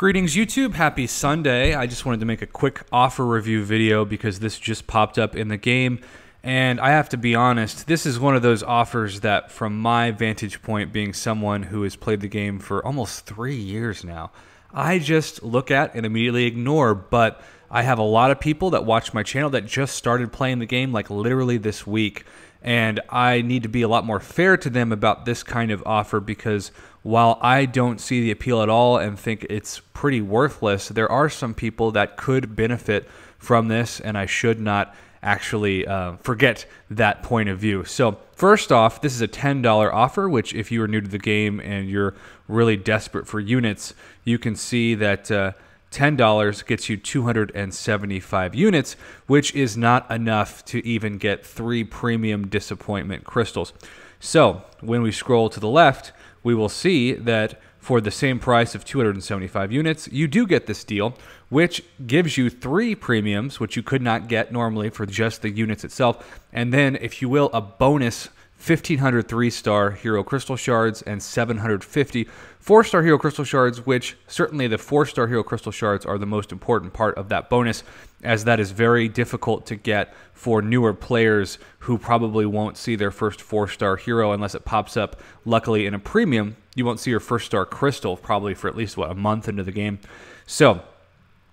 Greetings YouTube, happy Sunday. I just wanted to make a quick offer review video because this just popped up in the game, and I have to be honest, this is one of those offers that from my vantage point, being someone who has played the game for almost 3 years now, I just look at and immediately ignore. But I have a lot of people that watch my channel that just started playing the game like literally this week, and I need to be a lot more fair to them about this kind of offer, because while I don't see the appeal at all and think it's pretty worthless, there are some people that could benefit from this, and I should not actually forget that point of view. So first off, this is a $10 offer, which if you are new to the game and you're really desperate for units, you can see that $10 gets you 275 units, which is not enough to even get 3 premium disappointment crystals. So when we scroll to the left, we will see that for the same price of 275 units, you do get this deal, which gives you 3 premiums, which you could not get normally for just the units itself. And then, if you will, a bonus 1,500 3-star Hero Crystal Shards and 750 4-star Hero Crystal Shards, which certainly the 4-star Hero Crystal Shards are the most important part of that bonus, as that is very difficult to get for newer players who probably won't see their first 4-star hero unless it pops up. Luckily, in a premium, you won't see your first star crystal probably for at least, a month into the game. So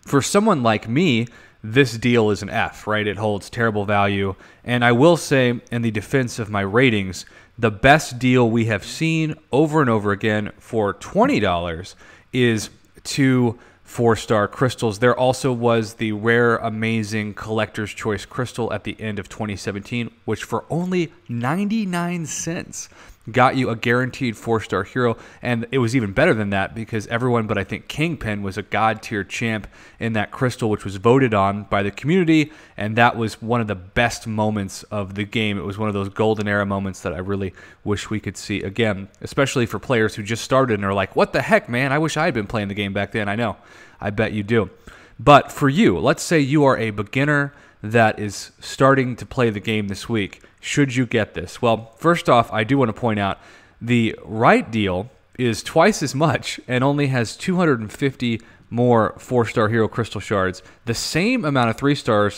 for someone like me, this deal is an F, right? It holds terrible value. And I will say, in the defense of my ratings, the best deal we have seen over and over again for $20 is 2 4-star crystals. There also was the rare, amazing collector's choice crystal at the end of 2017, which for only 99 cents got you a guaranteed 4-star hero. And it was even better than that, because everyone but I think Kingpin was a god tier champ in that crystal, which was voted on by the community, and that was one of the best moments of the game. It was one of those golden era moments that I really wish we could see again, especially for players who just started and are like, what the heck, man, I wish I had been playing the game back then. I know, I bet you do. But for you, let's say you are a beginner that is starting to play the game this week. Should you get this? Well, first off, I do want to point out the right deal is twice as much and only has 250 more 4-star Hero Crystal Shards, the same amount of 3-star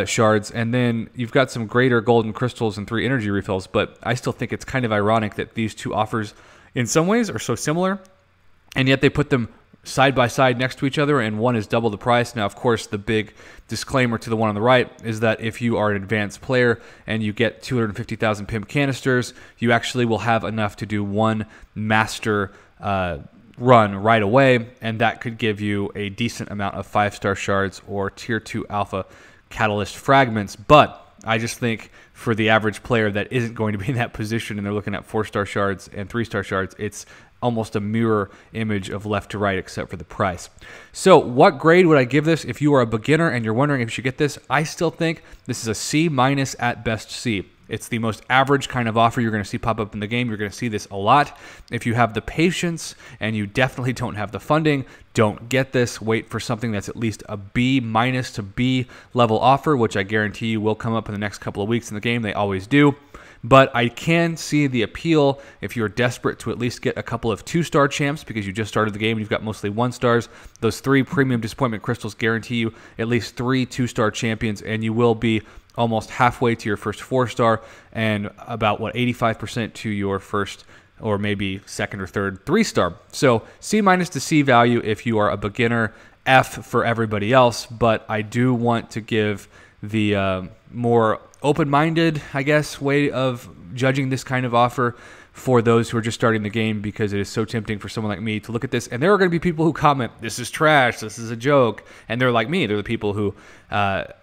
shards, and then you've got some greater golden crystals and 3 energy refills. But I still think it's kind of ironic that these two offers in some ways are so similar, and yet they put them side by side next to each other, and one is double the price. Now, of course, the big disclaimer to the one on the right is that if you are an advanced player and you get 250,000 pimp canisters, you actually will have enough to do 1 master run right away, and that could give you a decent amount of 5-star shards or tier 2 alpha catalyst fragments. But I just think for the average player that isn't going to be in that position and they're looking at 4-star shards and 3-star shards, it's almost a mirror image of left to right except for the price. So what grade would I give this? If you are a beginner and you're wondering if you should get this, I still think this is a C- at best C. It's the most average kind of offer you're going to see pop up in the game. You're going to see this a lot. If you have the patience and you definitely don't have the funding, don't get this. Wait for something that's at least a B- to B level offer, which I guarantee you will come up in the next couple of weeks in the game. They always do. But I can see the appeal if you're desperate to at least get a couple of 2-star champs because you just started the game and you've got mostly 1-stars. Those 3 premium disappointment crystals guarantee you at least 3 2-star champions, and you will be almost halfway to your first 4-star and about, 85% to your first or maybe second or third 3-star. So C- to C value if you are a beginner, F for everybody else. But I do want to give the more open-minded, I guess, way of judging this kind of offer for those who are just starting the game, because it is so tempting for someone like me to look at this. And there are going to be people who comment, this is trash, this is a joke. And they're like me. They're the people who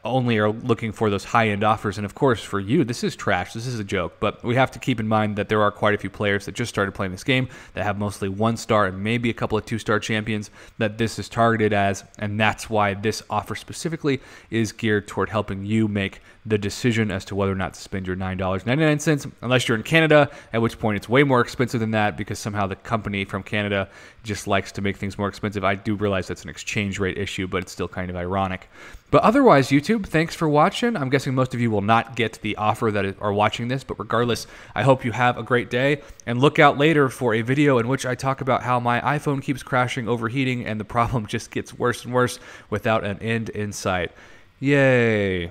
only are looking for those high-end offers. And of course, for you, this is trash, this is a joke. But we have to keep in mind that there are quite a few players that just started playing this game that have mostly 1-star and maybe a couple of 2-star champions that this is targeted as. And that's why this offer specifically is geared toward helping you make the decision as to whether or not to spend your $9.99, unless you're in Canada, at which point it's way more expensive than that because somehow the company from Canada just likes to make things more expensive. I do realize that's an exchange rate issue, but it's still kind of ironic. But otherwise, YouTube, thanks for watching. I'm guessing most of you will not get the offer that are watching this, but regardless, I hope you have a great day, and look out later for a video in which I talk about how my iPhone keeps crashing, overheating, and the problem just gets worse and worse without an end in sight. Yay.